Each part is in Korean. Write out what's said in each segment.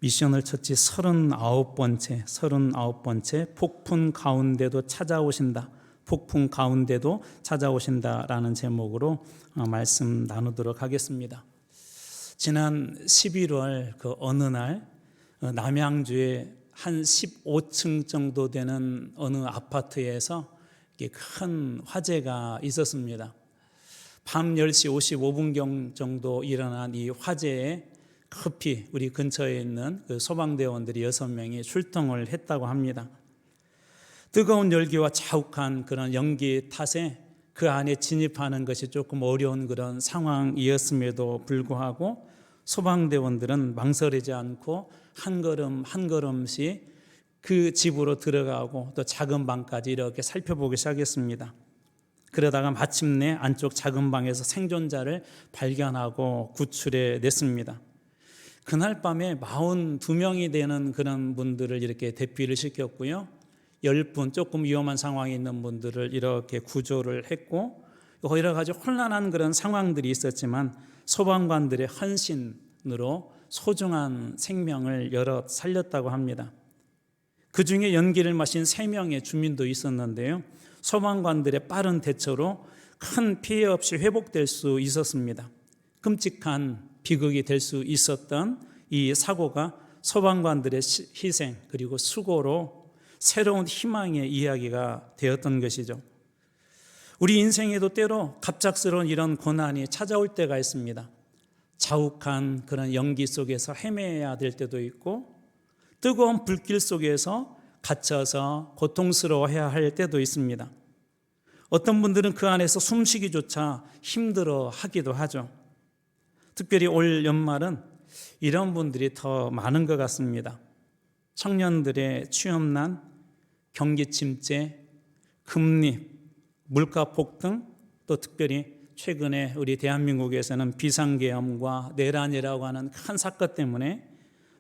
미션을 처치 39번째 폭풍 가운데도 찾아오신다. 폭풍 가운데도 찾아오신다라는 제목으로 말씀 나누도록 하겠습니다. 지난 11월 그 어느 날 남양주에 한 15층 정도 되는 어느 아파트에서 큰 화재가 있었습니다. 밤 10시 55분경 정도 일어난 이 화재에 급히 우리 근처에 있는 그 소방대원들이 6명이 출동을 했다고 합니다. 뜨거운 열기와 자욱한 그런 연기 탓에 그 안에 진입하는 것이 조금 어려운 그런 상황이었음에도 불구하고 소방대원들은 망설이지 않고 한 걸음 한 걸음씩 그 집으로 들어가고 또 작은 방까지 이렇게 살펴보기 시작했습니다. 그러다가 마침내 안쪽 작은 방에서 생존자를 발견하고 구출해 냈습니다. 그날 밤에 42명이 되는 그런 분들을 이렇게 대피를 시켰고요. 10분 조금 위험한 상황에 있는 분들을 이렇게 구조를 했고, 여러 가지 혼란한 그런 상황들이 있었지만 소방관들의 헌신으로 소중한 생명을 여럿 살렸다고 합니다. 그 중에 연기를 마신 3명의 주민도 있었는데요. 소방관들의 빠른 대처로 큰 피해 없이 회복될 수 있었습니다. 끔찍한 비극이 될 수 있었던 이 사고가 소방관들의 희생 그리고 수고로 새로운 희망의 이야기가 되었던 것이죠. 우리 인생에도 때로 갑작스러운 이런 고난이 찾아올 때가 있습니다. 자욱한 그런 연기 속에서 헤매야 될 때도 있고 뜨거운 불길 속에서 갇혀서 고통스러워해야 할 때도 있습니다. 어떤 분들은 그 안에서 숨쉬기조차 힘들어 하기도 하죠. 특별히 올 연말은 이런 분들이 더 많은 것 같습니다. 청년들의 취업난, 경기 침체, 금리, 물가 폭등, 또 특별히 최근에 우리 대한민국에서는 비상계엄과 내란이라고 하는 큰 사건 때문에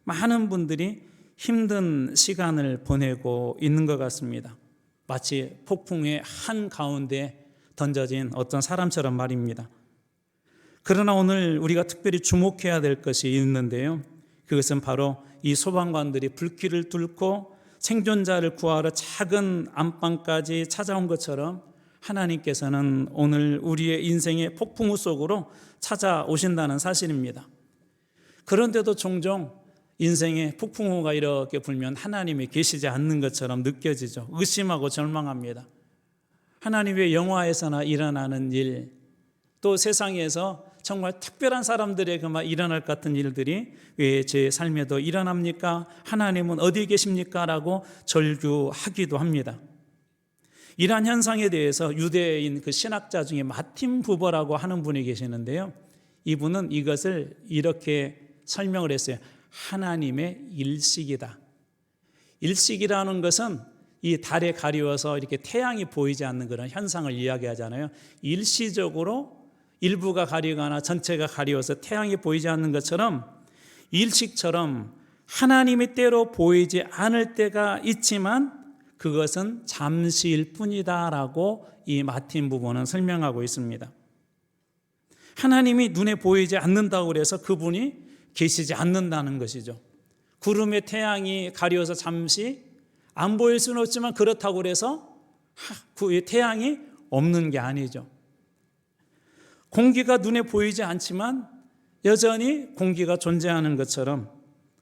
많은 분들이 힘든 시간을 보내고 있는 것 같습니다. 마치 폭풍의 한가운데 던져진 어떤 사람처럼 말입니다. 그러나 오늘 우리가 특별히 주목해야 될 것이 있는데요. 그것은 바로 이 소방관들이 불길을 뚫고 생존자를 구하러 작은 안방까지 찾아온 것처럼 하나님께서는 오늘 우리의 인생의 폭풍우 속으로 찾아오신다는 사실입니다. 그런데도 종종 인생의 폭풍우가 이렇게 불면 하나님이 계시지 않는 것처럼 느껴지죠. 의심하고 절망합니다. 하나님의 영화에서나 일어나는 일, 또 세상에서 정말 특별한 사람들에게만 일어날 것 같은 일들이 왜 제 삶에도 일어납니까? 하나님은 어디 계십니까? 라고 절규하기도 합니다. 이러한 현상에 대해서 유대인 그 신학자 중에 마틴 부버라고 하는 분이 계시는데요. 이분은 이것을 이렇게 설명을 했어요. 하나님의 일식이다. 일식이라는 것은 이 달에 가리워서 이렇게 태양이 보이지 않는 그런 현상을 이야기하잖아요. 일시적으로 일부가 가리거나 전체가 가리워서 태양이 보이지 않는 것처럼 일식처럼 하나님이 때로 보이지 않을 때가 있지만 그것은 잠시일 뿐이다라고 이 마틴 부부는 설명하고 있습니다. 하나님이 눈에 보이지 않는다고 해서 그분이 계시지 않는다는 것이죠. 구름에 태양이 가려워서 잠시 안 보일 수는 없지만 그렇다고 해서 그 태양이 없는 게 아니죠. 공기가 눈에 보이지 않지만 여전히 공기가 존재하는 것처럼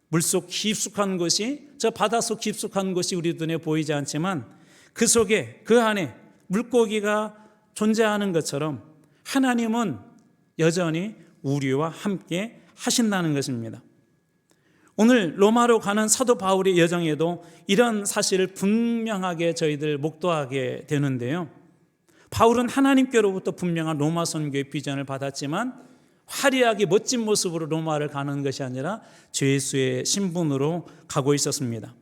물속 깊숙한 곳이, 저 바닷속 깊숙한 곳이 우리 눈에 보이지 않지만 그 속에, 그 안에 물고기가 존재하는 것처럼 하나님은 여전히 우리와 함께 하신다는 것입니다. 오늘 로마로 가는 사도 바울의 여정에도 이런 사실을 분명하게 저희들 목도하게 되는데요. 바울은 하나님께로부터 분명한 로마 선교의 비전을 받았지만 화려하게 멋진 모습으로 로마를 가는 것이 아니라 죄수의 신분으로 가고 있었습니다.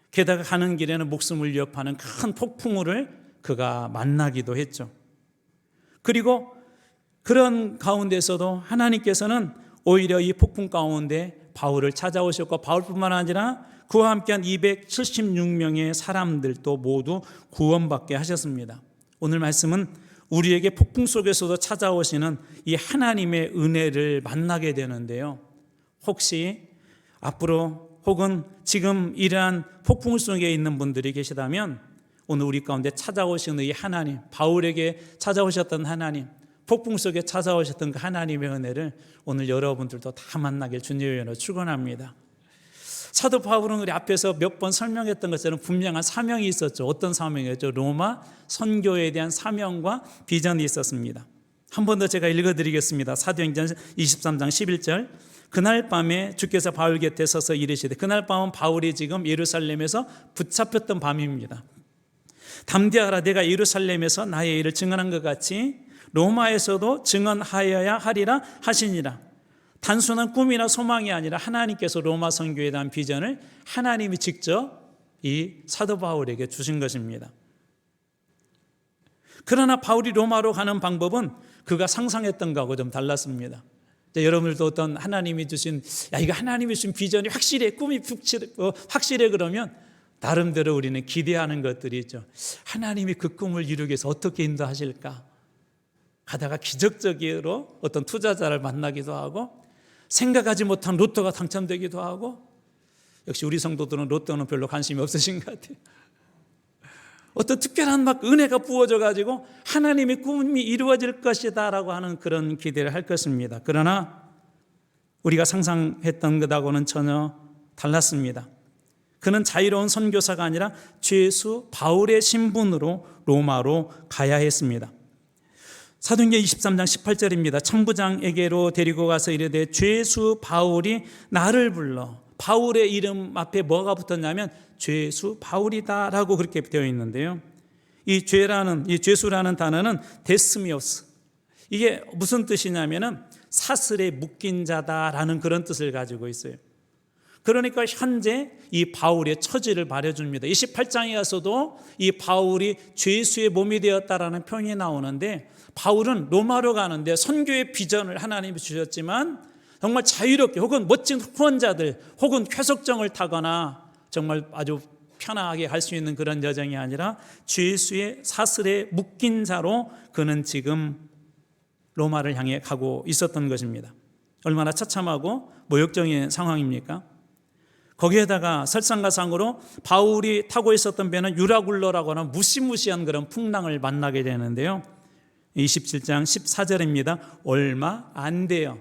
게다가 가는 길에는 목숨을 위협하는 큰 폭풍우를 그가 만나기도 했죠. 그리고 그런 가운데서도 하나님께서는 오히려 이 폭풍 가운데 바울을 찾아오셨고 바울뿐만 아니라 그와 함께한 276명의 사람들도 모두 구원받게 하셨습니다. 오늘 말씀은 우리에게 폭풍 속에서도 찾아오시는 이 하나님의 은혜를 만나게 되는데요. 혹시 앞으로 혹은 지금 이러한 폭풍 속에 있는 분들이 계시다면 오늘 우리 가운데 찾아오시는 이 하나님, 바울에게 찾아오셨던 하나님, 폭풍 속에 찾아오셨던 그 하나님의 은혜를 오늘 여러분들도 다 만나길 주님의 이름으로 축원합니다. 사도 바울은 우리 앞에서 몇 번 설명했던 것처럼 분명한 사명이 있었죠. 어떤 사명이었죠? 로마 선교에 대한 사명과 비전이 있었습니다. 한 번 더 제가 읽어드리겠습니다. 사도행전 23장 11절. 그날 밤에 주께서 바울 곁에 서서 이르시되, 그날 밤은 바울이 지금 예루살렘에서 붙잡혔던 밤입니다. 담대하라, 내가 예루살렘에서 나의 일을 증언한 것 같이 로마에서도 증언하여야 하리라 하시니라. 단순한 꿈이나 소망이 아니라 하나님께서 로마 선교에 대한 비전을 하나님이 직접 이 사도 바울에게 주신 것입니다. 그러나 바울이 로마로 가는 방법은 그가 상상했던 거하고 좀 달랐습니다. 여러분들도 어떤 하나님이 주신, 이거 하나님이 주신 비전이 확실해, 꿈이 확실해 그러면 나름대로 우리는 기대하는 것들이 있죠. 하나님이 그 꿈을 이루기 위해서 어떻게 인도하실까? 가다가 기적적으로 어떤 투자자를 만나기도 하고 생각하지 못한 로또가 당첨되기도 하고, 역시 우리 성도들은 로또는 별로 관심이 없으신 것 같아요. 어떤 특별한 막 은혜가 부어져 가지고 하나님의 꿈이 이루어질 것이다 라고 하는 그런 기대를 할 것입니다. 그러나 우리가 상상했던 것하고는 전혀 달랐습니다. 그는 자유로운 선교사가 아니라 죄수 바울의 신분으로 로마로 가야 했습니다. 사도행전 23장 18절입니다. 천부장에게로 데리고 가서 이르되 죄수 바울이 나를 불러. 바울의 이름 앞에 뭐가 붙었냐면 죄수 바울이다 라고 그렇게 되어 있는데요. 이 죄수라는 단어는 데스미오스. 이게 무슨 뜻이냐면은 사슬에 묶인 자다라는 그런 뜻을 가지고 있어요. 그러니까 현재 이 바울의 처지를 말해줍니다. 28장에 가서도 이 바울이 죄수의 몸이 되었다라는 표현이 나오는데, 바울은 로마로 가는데 선교의 비전을 하나님이 주셨지만 정말 자유롭게 혹은 멋진 후원자들 혹은 회속정을 타거나 정말 아주 편하게 갈 수 있는 그런 여정이 아니라 죄수의 사슬에 묶인 자로 그는 지금 로마를 향해 가고 있었던 것입니다. 얼마나 처참하고 모욕적인 상황입니까? 거기에다가 설상가상으로 바울이 타고 있었던 배는 유라굴로라고 하는 무시무시한 그런 풍랑을 만나게 되는데요. 27장 14절입니다. 얼마 안 돼요.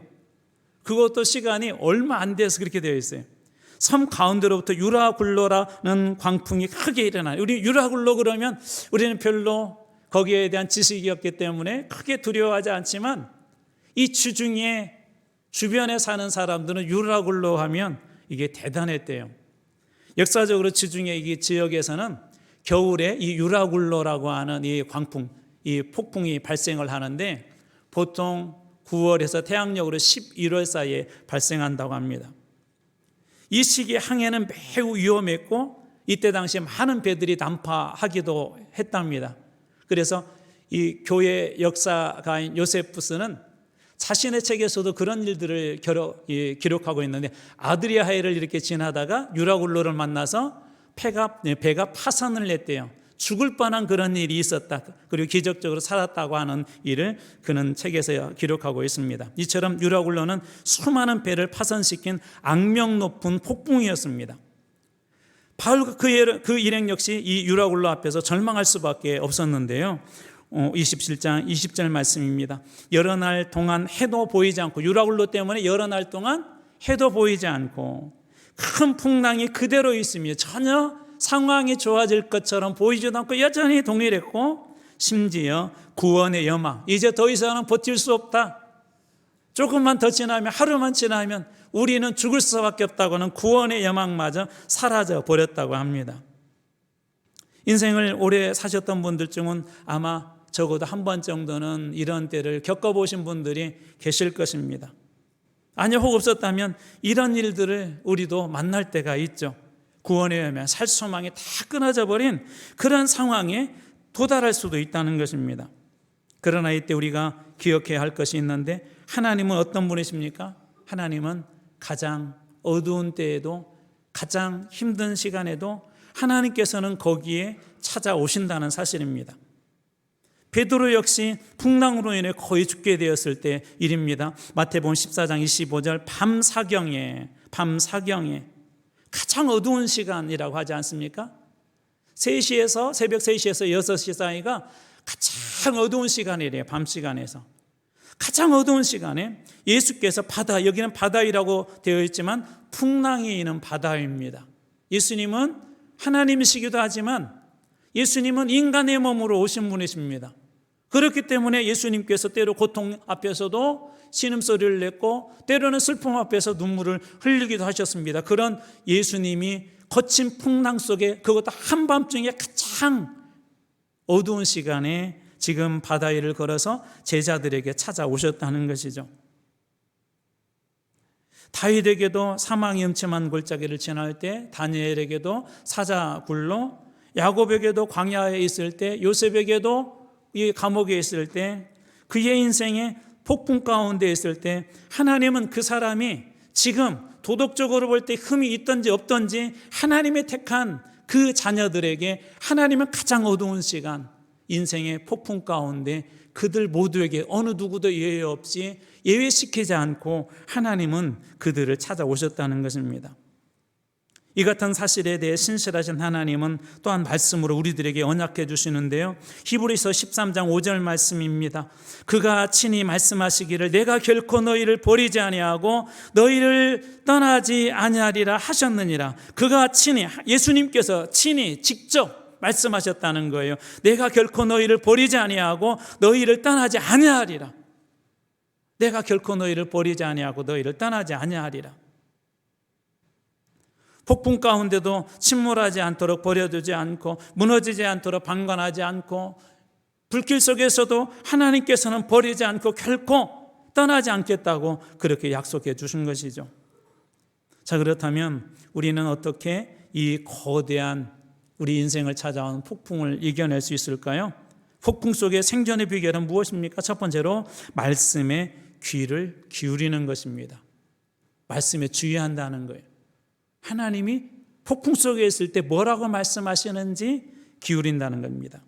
그것도 시간이 얼마 안 돼서 그렇게 되어 있어요. 섬 가운데로부터 유라굴로라는 광풍이 크게 일어나요. 우리 유라굴로 그러면 우리는 별로 거기에 대한 지식이 없기 때문에 크게 두려워하지 않지만 이 주중에 주변에 사는 사람들은 유라굴로 하면 이게 대단했대요. 역사적으로 주중에 이 지역에서는 겨울에 이 유라굴로라고 하는 이 광풍, 이 폭풍이 발생을 하는데 보통 9월에서 태양력으로 11월 사이에 발생한다고 합니다. 이 시기에 항해는 매우 위험했고 이때 당시에 많은 배들이 난파하기도 했답니다. 그래서 이 교회 역사가인 요세푸스는 자신의 책에서도 그런 일들을 기록하고 있는데, 아드리아 해를 이렇게 지나다가 유라굴로를 만나서 배가 파선을 냈대요. 죽을 뻔한 그런 일이 있었다. 그리고 기적적으로 살았다고 하는 일을 그는 책에서 기록하고 있습니다. 이처럼 유라굴로는 수많은 배를 파손시킨 악명 높은 폭풍이었습니다. 바울 그 일행 역시 이 유라굴로 앞에서 절망할 수밖에 없었는데요. 27장 20절 말씀입니다. 여러 날 동안 해도 보이지 않고, 유라굴로 때문에 여러 날 동안 해도 보이지 않고 큰 풍랑이 그대로 있으며 전혀 상황이 좋아질 것처럼 보이지도 않고 여전히 동일했고, 심지어 구원의 여망, 이제 더 이상은 버틸 수 없다, 조금만 더 지나면, 하루만 지나면 우리는 죽을 수밖에 없다고 하는 구원의 여망마저 사라져 버렸다고 합니다. 인생을 오래 사셨던 분들 중은 아마 적어도 한 번 정도는 이런 때를 겪어보신 분들이 계실 것입니다. 아니, 혹 없었다면 이런 일들을 우리도 만날 때가 있죠. 구원에 의하면 살 소망이 다 끊어져 버린 그런 상황에 도달할 수도 있다는 것입니다. 그러나 이때 우리가 기억해야 할 것이 있는데, 하나님은 어떤 분이십니까? 하나님은 가장 어두운 때에도, 가장 힘든 시간에도 하나님께서는 거기에 찾아오신다는 사실입니다. 베드로 역시 풍랑으로 인해 거의 죽게 되었을 때 일입니다. 마태복음 14장 25절 밤사경에 밤 사경에 가장 어두운 시간이라고 하지 않습니까? 3시에서 새벽 3시에서 6시 사이가 가장 어두운 시간이래요. 밤 시간에서. 가장 어두운 시간에 예수께서 바다, 여기는 바다이라고 되어 있지만 풍랑이 있는 바다입니다. 예수님은 하나님이시기도 하지만 예수님은 인간의 몸으로 오신 분이십니다. 그렇기 때문에 예수님께서 때로 고통 앞에서도 신음소리를 냈고 때로는 슬픔 앞에서 눈물을 흘리기도 하셨습니다. 그런 예수님이 거친 풍랑 속에, 그것도 한밤중에 가장 어두운 시간에 지금 바다 위를 걸어서 제자들에게 찾아오셨다는 것이죠. 다윗에게도 사망이 음침한 골짜기를 지날 때, 다니엘에게도 사자굴로, 야곱에게도 광야에 있을 때, 요셉에게도 이 감옥에 있을 때, 그의 인생에 폭풍 가운데 있을 때 하나님은 그 사람이 지금 도덕적으로 볼 때 흠이 있든지 없든지 하나님의 택한 그 자녀들에게 하나님은 가장 어두운 시간, 인생의 폭풍 가운데 그들 모두에게 어느 누구도 예외 없이 예외시키지 않고 하나님은 그들을 찾아오셨다는 것입니다. 이 같은 사실에 대해 신실하신 하나님은 또한 말씀으로 우리들에게 언약해 주시는데요. 히브리서 13장 5절 말씀입니다. 그가 친히 말씀하시기를 내가 결코 너희를 버리지 아니하고 너희를 떠나지 아니하리라 하셨느니라. 그가 친히, 예수님께서 친히 직접 말씀하셨다는 거예요. 내가 결코 너희를 버리지 아니하고 너희를 떠나지 아니하리라. 내가 결코 너희를 버리지 아니하고 너희를 떠나지 아니하리라. 폭풍 가운데도 침몰하지 않도록 버려두지 않고 무너지지 않도록 방관하지 않고 불길 속에서도 하나님께서는 버리지 않고 결코 떠나지 않겠다고 그렇게 약속해 주신 것이죠. 자, 그렇다면 우리는 어떻게 이 거대한 우리 인생을 찾아온 폭풍을 이겨낼 수 있을까요? 폭풍 속의 생존의 비결은 무엇입니까? 첫 번째로 말씀에 귀를 기울이는 것입니다. 말씀에 주의한다는 거예요. 하나님이 폭풍 속에 있을 때 뭐라고 말씀하시는지 기울인다는 겁니다.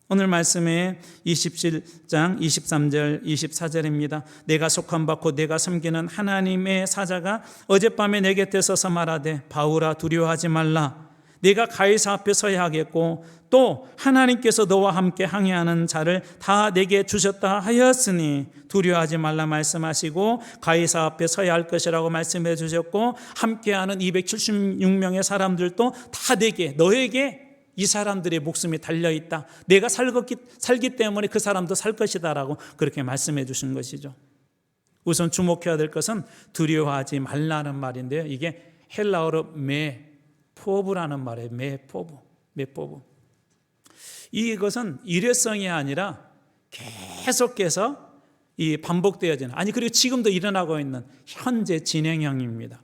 오늘 말씀에 27장 23절 24절입니다. 내가 속한 받고 내가 섬기는 하나님의 사자가 어젯밤에 내 곁에 서서 말하되 바울아 두려워하지 말라. 네가 가이사 앞에 서야 하겠고 또 하나님께서 너와 함께 항해하는 자를 다 내게 주셨다 하였으니 두려워하지 말라 말씀하시고 가이사 앞에 서야 할 것이라고 말씀해 주셨고 함께하는 276명의 사람들도 다 너에게 이 사람들의 목숨이 달려있다. 내가 살기 때문에 그 사람도 살 것이다 라고 그렇게 말씀해 주신 것이죠. 우선 주목해야 될 것은 두려워하지 말라는 말인데요. 이게 헬라어로 포브라는 말이에요. 메포브. 이것은 일회성이 아니라 계속해서 이 반복되어지는, 아니 그리고 지금도 일어나고 있는 현재 진행형입니다.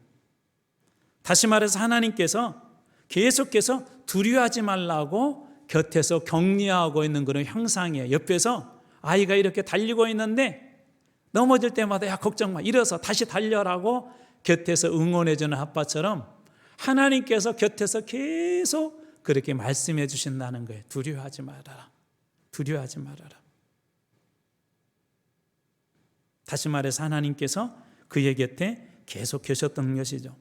다시 말해서 하나님께서 계속해서 두려워하지 말라고 곁에서 격려하고 있는 그런 형상이에요. 옆에서 아이가 이렇게 달리고 있는데 넘어질 때마다 야 걱정 마, 일어서 다시 달려라고 곁에서 응원해주는 아빠처럼 하나님께서 곁에서 계속 그렇게 말씀해 주신다는 거예요. 두려워하지 말아라. 두려워하지 말아라. 다시 말해서 하나님께서 그의 곁에 계속 계셨던 것이죠.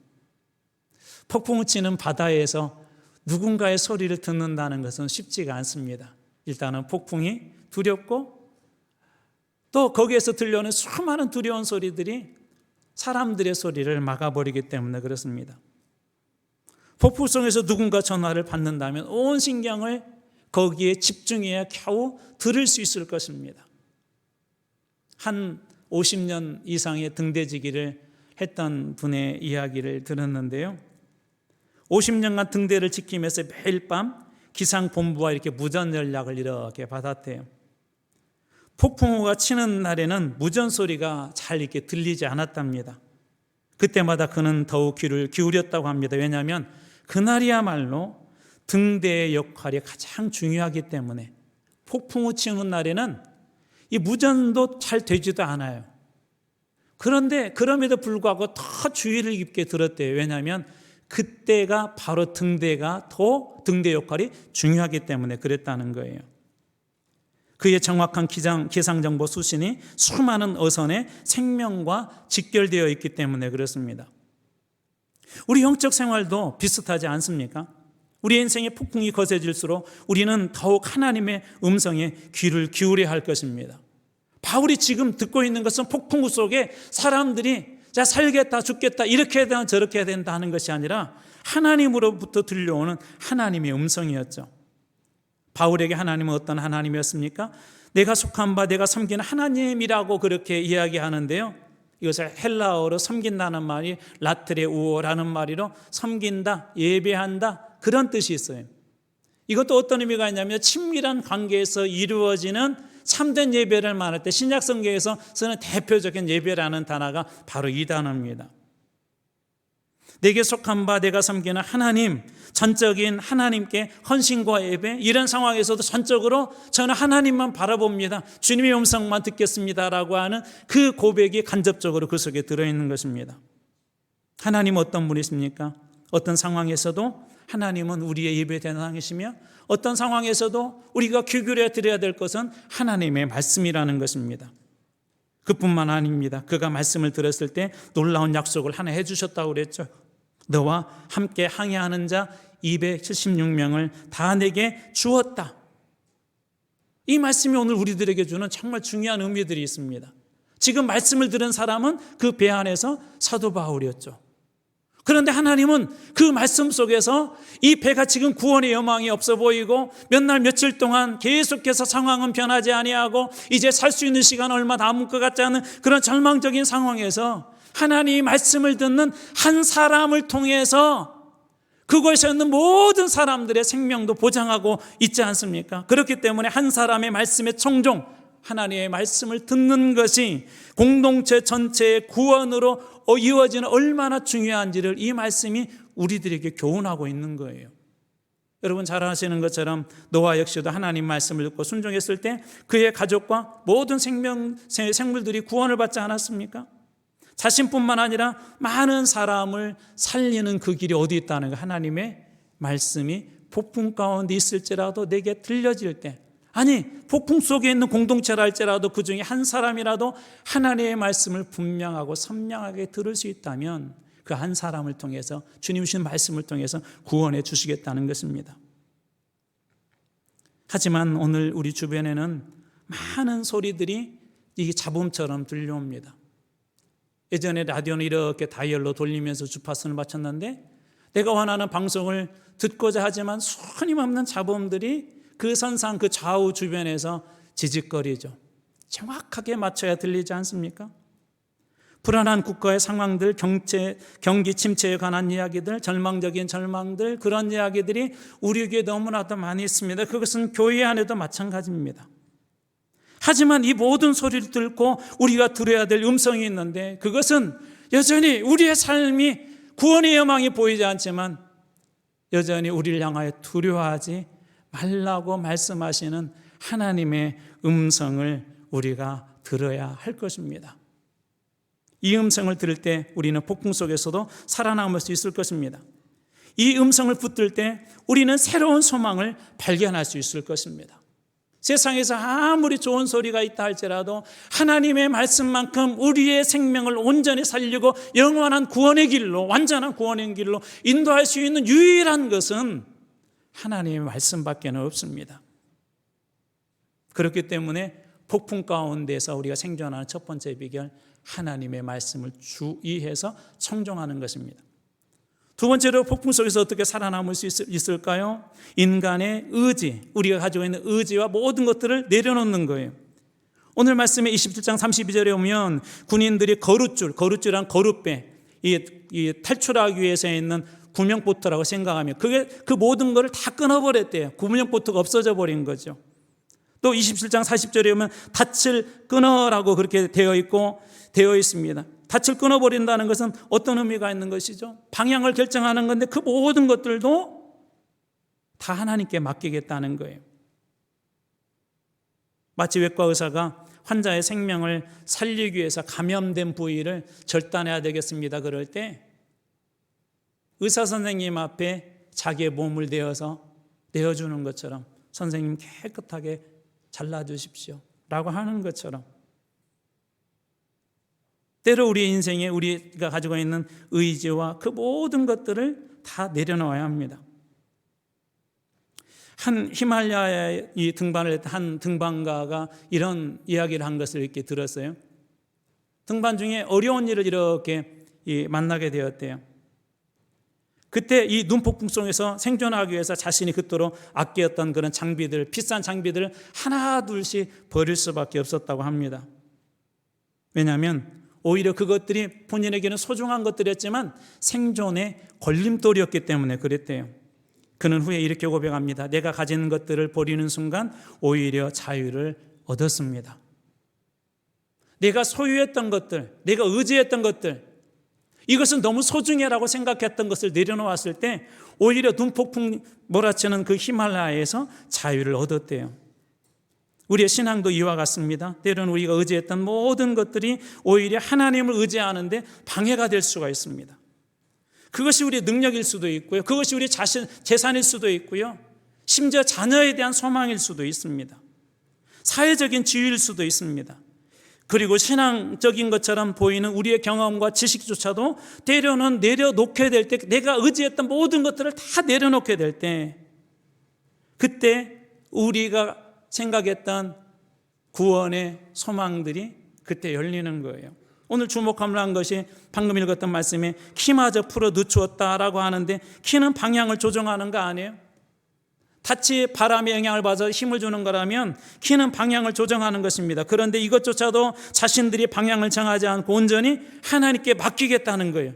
폭풍을 치는 바다에서 누군가의 소리를 듣는다는 것은 쉽지가 않습니다. 일단은 폭풍이 두렵고 또 거기에서 들려오는 수많은 두려운 소리들이 사람들의 소리를 막아버리기 때문에 그렇습니다. 폭풍 속에서 누군가 전화를 받는다면 온 신경을 거기에 집중해야 겨우 들을 수 있을 것입니다. 한 50년 이상의 등대지기를 했던 분의 이야기를 들었는데요. 50년간 등대를 지키면서 매일 밤 기상본부와 이렇게 무전 연락을 이렇게 받았대요. 폭풍우가 치는 날에는 무전 소리가 잘 이렇게 들리지 않았답니다. 그때마다 그는 더욱 귀를 기울였다고 합니다. 왜냐하면 그날이야말로 등대의 역할이 가장 중요하기 때문에 폭풍우 치는 날에는 이 무전도 잘 되지도 않아요. 그런데 그럼에도 불구하고 더 주의를 깊게 들었대요. 왜냐하면 그때가 바로 등대 역할이 중요하기 때문에 그랬다는 거예요. 그의 정확한 기상정보 수신이 수많은 어선의 생명과 직결되어 있기 때문에 그렇습니다. 우리 영적 생활도 비슷하지 않습니까? 우리 인생의 폭풍이 거세질수록 우리는 더욱 하나님의 음성에 귀를 기울여야 할 것입니다. 바울이 지금 듣고 있는 것은 폭풍 속에 사람들이 자 살겠다 죽겠다 이렇게 해야 된다 저렇게 해야 된다 하는 것이 아니라 하나님으로부터 들려오는 하나님의 음성이었죠. 바울에게 하나님은 어떤 하나님이었습니까? 내가 속한 바 내가 섬기는 하나님이라고 그렇게 이야기하는데요, 이것을 헬라어로 섬긴다는 말이 라트레우어라는 말이로 섬긴다, 예배한다 그런 뜻이 있어요. 이것도 어떤 의미가 있냐면 친밀한 관계에서 이루어지는 참된 예배를 말할 때 신약 성경에서 쓰는 대표적인 예배라는 단어가 바로 이 단어입니다. 내게 속한 바 내가 섬기는 하나님, 전적인 하나님께 헌신과 예배, 이런 상황에서도 전적으로 저는 하나님만 바라봅니다, 주님의 음성만 듣겠습니다라고 하는 그 고백이 간접적으로 그 속에 들어있는 것입니다. 하나님은 어떤 분이십니까? 어떤 상황에서도 하나님은 우리의 예배 대상이시며 어떤 상황에서도 우리가 귀 기울여 드려야 될 것은 하나님의 말씀이라는 것입니다. 그뿐만 아닙니다. 그가 말씀을 들었을 때 놀라운 약속을 하나 해주셨다고 그랬죠. 너와 함께 항해하는 자 276명을 다 내게 주었다. 이 말씀이 오늘 우리들에게 주는 정말 중요한 의미들이 있습니다. 지금 말씀을 들은 사람은 그 배 안에서 사도 바울이었죠. 그런데 하나님은 그 말씀 속에서 이 배가 지금 구원의 여망이 없어 보이고 몇 날 며칠 동안 계속해서 상황은 변하지 아니하고 이제 살 수 있는 시간 얼마 남은 것 같지 않은 그런 절망적인 상황에서 하나님이 말씀을 듣는 한 사람을 통해서 그곳에 있는 모든 사람들의 생명도 보장하고 있지 않습니까? 그렇기 때문에 한 사람의 말씀의 청종, 하나님의 말씀을 듣는 것이 공동체 전체의 구원으로 이루어지는 얼마나 중요한지를 이 말씀이 우리들에게 교훈하고 있는 거예요. 여러분 잘 아시는 것처럼 노아 역시도 하나님 말씀을 듣고 순종했을 때 그의 가족과 모든 생물들이 구원을 받지 않았습니까? 자신뿐만 아니라 많은 사람을 살리는 그 길이 어디 있다는 거, 하나님의 말씀이 폭풍 가운데 있을지라도 내게 들려질 때, 아니 폭풍 속에 있는 공동체라 할지라도 그 중에 한 사람이라도 하나님의 말씀을 분명하고 선명하게 들을 수 있다면 그 한 사람을 통해서 주님 주신 말씀을 통해서 구원해 주시겠다는 것입니다. 하지만 오늘 우리 주변에는 많은 소리들이 이게 잡음처럼 들려옵니다. 예전에 라디오는 이렇게 다이얼로 돌리면서 주파수를 맞췄는데 내가 원하는 방송을 듣고자 하지만 끊임없는 잡음들이 그 선상 그 좌우 주변에서 지직거리죠. 정확하게 맞춰야 들리지 않습니까? 불안한 국가의 상황들, 경기 침체에 관한 이야기들, 절망적인 절망들, 그런 이야기들이 우리에게 너무나도 많이 있습니다. 그것은 교회 안에도 마찬가지입니다. 하지만 이 모든 소리를 듣고 우리가 들어야 될 음성이 있는데 그것은 여전히 우리의 삶이 구원의 여망이 보이지 않지만 여전히 우리를 향하여 두려워하지 말라고 말씀하시는 하나님의 음성을 우리가 들어야 할 것입니다. 이 음성을 들을 때 우리는 폭풍 속에서도 살아남을 수 있을 것입니다. 이 음성을 붙들 때 우리는 새로운 소망을 발견할 수 있을 것입니다. 세상에서 아무리 좋은 소리가 있다 할지라도 하나님의 말씀만큼 우리의 생명을 온전히 살리고 영원한 구원의 길로, 완전한 구원의 길로 인도할 수 있는 유일한 것은 하나님의 말씀밖에 없습니다. 그렇기 때문에 폭풍 가운데서 우리가 생존하는 첫 번째 비결, 하나님의 말씀을 주의해서 청종하는 것입니다. 두 번째로 폭풍 속에서 어떻게 살아남을 수 있을까요? 인간의 의지, 우리가 가지고 있는 의지와 모든 것들을 내려놓는 거예요. 오늘 말씀에 27장 32절에 오면 군인들이 거룻줄이란 거룻배, 이 탈출하기 위해서 있는 구명보트라고 생각하면 그 모든 것을 다 끊어버렸대요. 구명보트가 없어져 버린 거죠. 또 27장 40절에 오면 닻을 끊어라고 그렇게 되어 있습니다. 닻을 끊어버린다는 것은 어떤 의미가 있는 것이죠? 방향을 결정하는 건데 그 모든 것들도 다 하나님께 맡기겠다는 거예요. 마치 외과 의사가 환자의 생명을 살리기 위해서 감염된 부위를 절단해야 되겠습니다. 그럴 때 의사 선생님 앞에 자기의 몸을 내어주는 것처럼 선생님 깨끗하게 잘라주십시오 라고 하는 것처럼 때로 우리의 인생에 우리가 가지고 있는 의지와 그 모든 것들을 다 내려놓아야 합니다. 한 히말라야에 등반을 했던 한 등반가가 이런 이야기를 한 것을 이렇게 들었어요. 등반 중에 어려운 일을 이렇게 만나게 되었대요. 그때 이 눈폭풍 속에서 생존하기 위해서 자신이 그토록 아꼈던 그런 장비들, 비싼 장비들을 하나 둘씩 버릴 수밖에 없었다고 합니다. 왜냐하면 오히려 그것들이 본인에게는 소중한 것들이었지만 생존의 걸림돌이었기 때문에 그랬대요. 그는 후에 이렇게 고백합니다. 내가 가진 것들을 버리는 순간 오히려 자유를 얻었습니다. 내가 소유했던 것들, 내가 의지했던 것들, 이것은 너무 소중해라고 생각했던 것을 내려놓았을 때 오히려 눈폭풍 몰아치는 그 히말라야에서 자유를 얻었대요. 우리의 신앙도 이와 같습니다. 때로는 우리가 의지했던 모든 것들이 오히려 하나님을 의지하는데 방해가 될 수가 있습니다. 그것이 우리의 능력일 수도 있고요. 그것이 우리 재산일 수도 있고요. 심지어 자녀에 대한 소망일 수도 있습니다. 사회적인 지위일 수도 있습니다. 그리고 신앙적인 것처럼 보이는 우리의 경험과 지식조차도 때로는 내려놓게 될 때, 내가 의지했던 모든 것들을 다 내려놓게 될 때, 그때 우리가 생각했던 구원의 소망들이 그때 열리는 거예요. 오늘 주목할 한 것이 방금 읽었던 말씀에 키마저 풀어 늦추었다라고 하는데, 키는 방향을 조정하는 거 아니에요? 닻이 바람의 영향을 받아 힘을 주는 거라면 키는 방향을 조정하는 것입니다. 그런데 이것조차도 자신들이 방향을 정하지 않고 온전히 하나님께 맡기겠다는 거예요.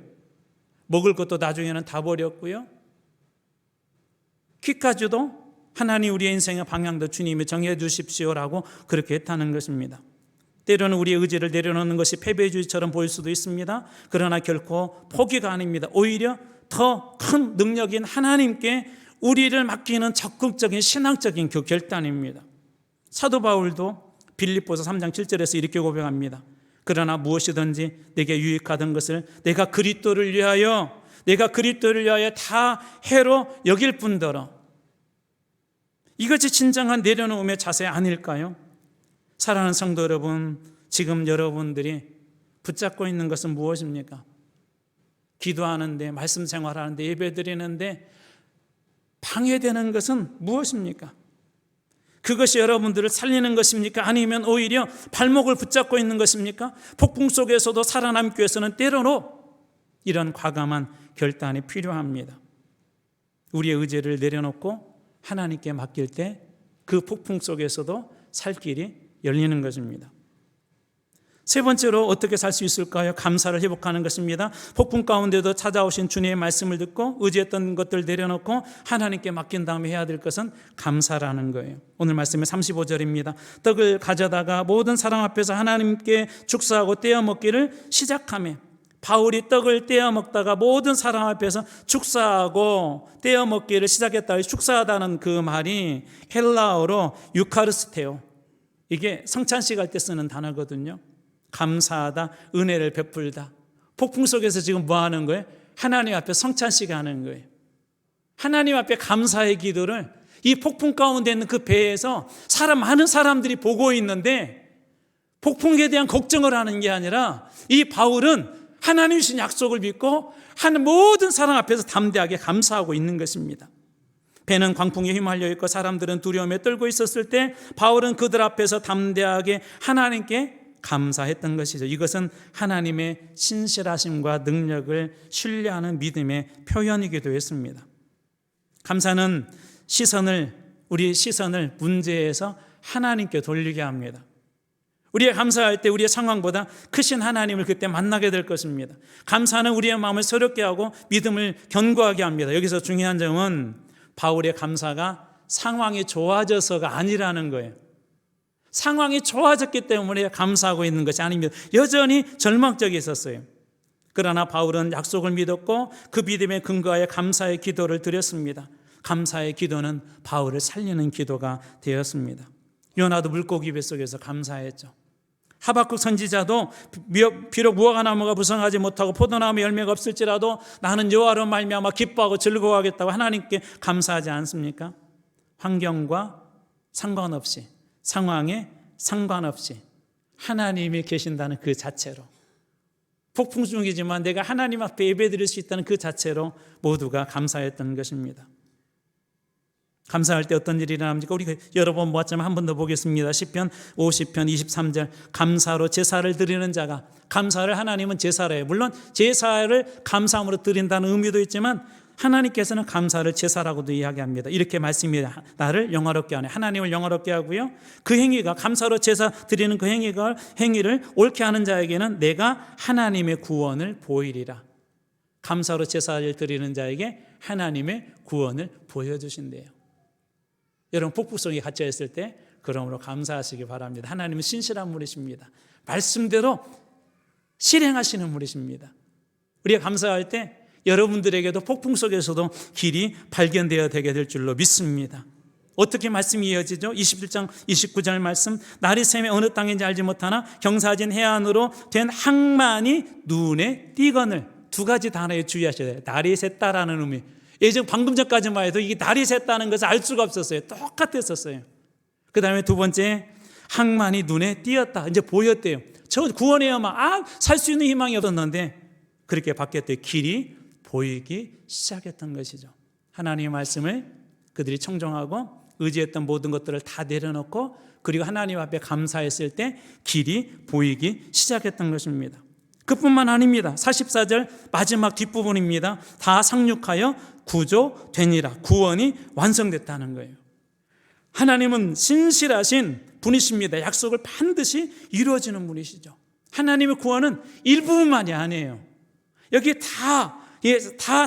먹을 것도 나중에는 다 버렸고요. 키까지도 하나님 우리의 인생의 방향도 주님이 정해 주십시오라고 그렇게 했다는 것입니다. 때로는 우리의 의지를 내려놓는 것이 패배주의처럼 보일 수도 있습니다. 그러나 결코 포기가 아닙니다. 오히려 더 큰 능력인 하나님께 우리를 맡기는 적극적인 신앙적인 그 결단입니다. 사도 바울도 빌립보서 3장 7절에서 이렇게 고백합니다. 그러나 무엇이든지 내게 유익하던 것을 내가 그리스도를 위하여 다 해로 여길 뿐더러. 이것이 진정한 내려놓음의 자세 아닐까요? 사랑하는 성도 여러분, 지금 여러분들이 붙잡고 있는 것은 무엇입니까? 기도하는데, 말씀 생활하는데, 예배드리는데 방해되는 것은 무엇입니까? 그것이 여러분들을 살리는 것입니까? 아니면 오히려 발목을 붙잡고 있는 것입니까? 폭풍 속에서도 살아남기 위해서는 때로는 이런 과감한 결단이 필요합니다. 우리의 의지를 내려놓고 하나님께 맡길 때 그 폭풍 속에서도 살 길이 열리는 것입니다. 세 번째로 어떻게 살 수 있을까요? 감사를 회복하는 것입니다. 폭풍 가운데도 찾아오신 주님의 말씀을 듣고 의지했던 것들 내려놓고 하나님께 맡긴 다음에 해야 될 것은 감사라는 거예요. 오늘 말씀의 35절입니다. 떡을 가져다가 모든 사람 앞에서 하나님께 축사하고 떼어 먹기를 시작하며, 바울이 떡을 떼어 먹다가 모든 사람 앞에서 축사하고 떼어 먹기를 시작했다. 축사하다는 그 말이 헬라어로 유카르스테오, 이게 성찬식 할 때 쓰는 단어거든요. 감사하다, 은혜를 베풀다. 폭풍 속에서 지금 뭐 하는 거예요? 하나님 앞에 성찬식 하는 거예요. 하나님 앞에 감사의 기도를 이 폭풍 가운데 있는 그 배에서 많은 사람들이 보고 있는데 폭풍에 대한 걱정을 하는 게 아니라 이 바울은 하나님 주신 약속을 믿고 하는 모든 사람 앞에서 담대하게 감사하고 있는 것입니다. 배는 광풍에 휘말려 있고 사람들은 두려움에 떨고 있었을 때 바울은 그들 앞에서 담대하게 하나님께 감사했던 것이죠. 이것은 하나님의 신실하심과 능력을 신뢰하는 믿음의 표현이기도 했습니다. 감사는 우리 시선을 문제에서 하나님께 돌리게 합니다. 우리가 감사할 때 우리의 상황보다 크신 하나님을 그때 만나게 될 것입니다. 감사는 우리의 마음을 새롭게 하고 믿음을 견고하게 합니다. 여기서 중요한 점은 바울의 감사가 상황이 좋아져서가 아니라는 거예요. 상황이 좋아졌기 때문에 감사하고 있는 것이 아닙니다. 여전히 절망적이 있었어요. 그러나 바울은 약속을 믿었고 그 믿음에 근거하여 감사의 기도를 드렸습니다. 감사의 기도는 바울을 살리는 기도가 되었습니다. 요나도 물고기 뱃속에서 감사했죠. 하박국 선지자도 비록 무화과 나무가 부성하지 못하고 포도나무 열매가 없을지라도 나는 여호와로 말미암아 기뻐하고 즐거워하겠다고 하나님께 감사하지 않습니까? 환경과 상관없이, 상황에 상관없이 하나님이 계신다는 그 자체로 폭풍 중이지만 내가 하나님 앞에 예배드릴 수 있다는 그 자체로 모두가 감사했던 것입니다. 감사할 때 어떤 일이 일어납니까? 우리 여러 번 보았지만 한 번 더 보겠습니다. 시편 50편 23절 감사로 제사를 드리는 자가, 감사를 하나님은 제사를 해요. 물론 제사를 감사함으로 드린다는 의미도 있지만 하나님께서는 감사를 제사라고도 이야기합니다. 이렇게 말씀입니다. 나를 영화롭게 하네. 하나님을 영화롭게 하고요. 그 행위가, 감사로 제사 드리는 그 행위를 옳게 하는 자에게는 내가 하나님의 구원을 보이리라. 감사로 제사를 드리는 자에게 하나님의 구원을 보여주신대요. 여러분 폭풍 속에 갇혀 있을 때 그러므로 감사하시기 바랍니다. 하나님은 신실한 분이십니다. 말씀대로 실행하시는 분이십니다. 우리가 감사할 때 여러분들에게도 폭풍 속에서도 길이 발견되어야 되게 될 줄로 믿습니다. 어떻게 말씀이 이어지죠? 21장 29절 말씀, 날이 새매 어느 땅인지 알지 못하나 경사진 해안으로 된 항만이 눈에 띄거늘. 두 가지 단어에 주의하셔야 돼요. 날이 샜다라는 의미. 예전 방금 전까지만 해도 이게 날이 샜다는 것을 알 수가 없었어요. 똑같았었어요. 그 다음에 두 번째, 항만이 눈에 띄었다. 이제 보였대요. 저 구원의 여망, 살 수 있는 희망이 없었는데 그렇게 바뀌었대요. 길이 보이기 시작했던 것이죠. 하나님의 말씀을 그들이 청종하고 의지했던 모든 것들을 다 내려놓고 그리고 하나님 앞에 감사했을 때 길이 보이기 시작했던 것입니다. 그뿐만 아닙니다. 44절 마지막 뒷부분입니다. 다 상륙하여 구조되니라. 구원이 완성됐다는 거예요. 하나님은 신실하신 분이십니다. 약속을 반드시 이루어지는 분이시죠. 하나님의 구원은 일부분만이 아니에요. 여기 다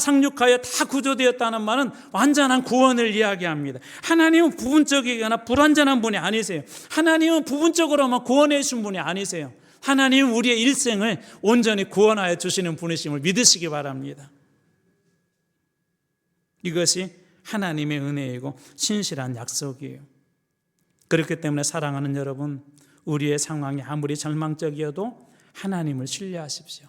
상륙하여 다 구조되었다는 말은 완전한 구원을 이야기합니다. 하나님은 부분적이거나 불완전한 분이 아니세요. 하나님은 부분적으로만 구원해 주신 분이 아니세요. 하나님은 우리의 일생을 온전히 구원하여 주시는 분이심을 믿으시기 바랍니다. 이것이 하나님의 은혜이고 신실한 약속이에요. 그렇기 때문에 사랑하는 여러분, 우리의 상황이 아무리 절망적이어도 하나님을 신뢰하십시오.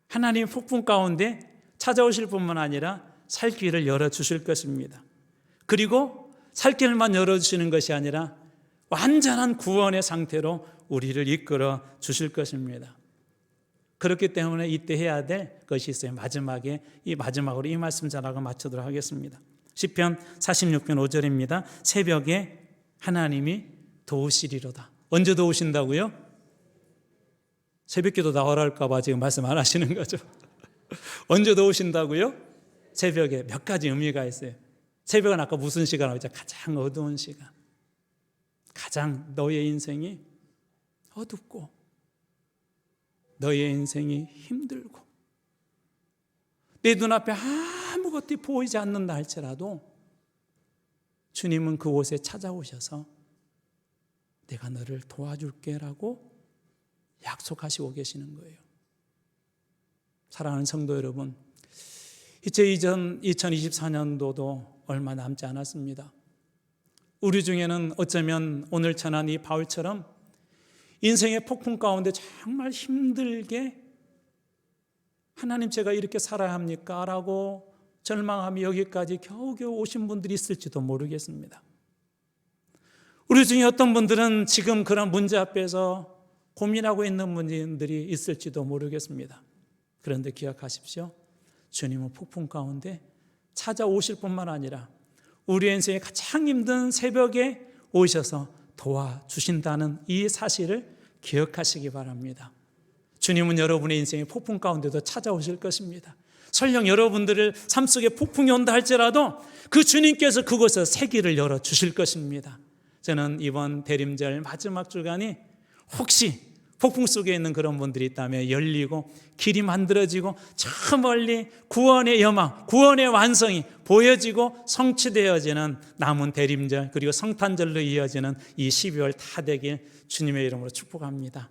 하나님 폭풍 가운데 찾아오실 뿐만 아니라 살 길을 열어주실 것입니다. 그리고 살 길만 열어주시는 것이 아니라 완전한 구원의 상태로 우리를 이끌어 주실 것입니다. 그렇기 때문에 이때 해야 될 것이 있어요. 마지막으로 이 말씀 전하고 마치도록 하겠습니다. 시편 46편 5절입니다. 새벽에 하나님이 도우시리로다. 언제 도우신다고요? 새벽기도 나오라 할까 봐 지금 말씀 안 하시는 거죠. 언제 도우신다고요? 새벽에 몇 가지 의미가 있어요. 새벽은 아까 무슨 시간이라고 했죠? 가장 어두운 시간. 가장 너의 인생이 어둡고 너의 인생이 힘들고 내 눈앞에 아무것도 보이지 않는다 할지라도 주님은 그곳에 찾아오셔서 내가 너를 도와줄게라고 약속하시고 계시는 거예요. 사랑하는 성도 여러분, 이제 2024년도도 얼마 남지 않았습니다. 우리 중에는 어쩌면 오늘 전한 이 바울처럼 인생의 폭풍 가운데 정말 힘들게 하나님 제가 이렇게 살아야 합니까? 라고 절망하며 여기까지 겨우겨우 오신 분들이 있을지도 모르겠습니다. 우리 중에 어떤 분들은 지금 그런 문제 앞에서 고민하고 있는 분들이 있을지도 모르겠습니다. 그런데 기억하십시오. 주님은 폭풍 가운데 찾아오실 뿐만 아니라 우리 인생의 가장 힘든 새벽에 오셔서 도와주신다는 이 사실을 기억하시기 바랍니다. 주님은 여러분의 인생의 폭풍 가운데도 찾아오실 것입니다. 설령 여러분들의 삶 속에 폭풍이 온다 할지라도 그 주님께서 그곳에서 새 길을 열어주실 것입니다. 저는 이번 대림절 마지막 주간이 혹시 폭풍 속에 있는 그런 분들이 있다면 열리고 길이 만들어지고 저 멀리 구원의 여망, 구원의 완성이 보여지고 성취되어지는 남은 대림절 그리고 성탄절로 이어지는 이 12월 다 되길 주님의 이름으로 축복합니다.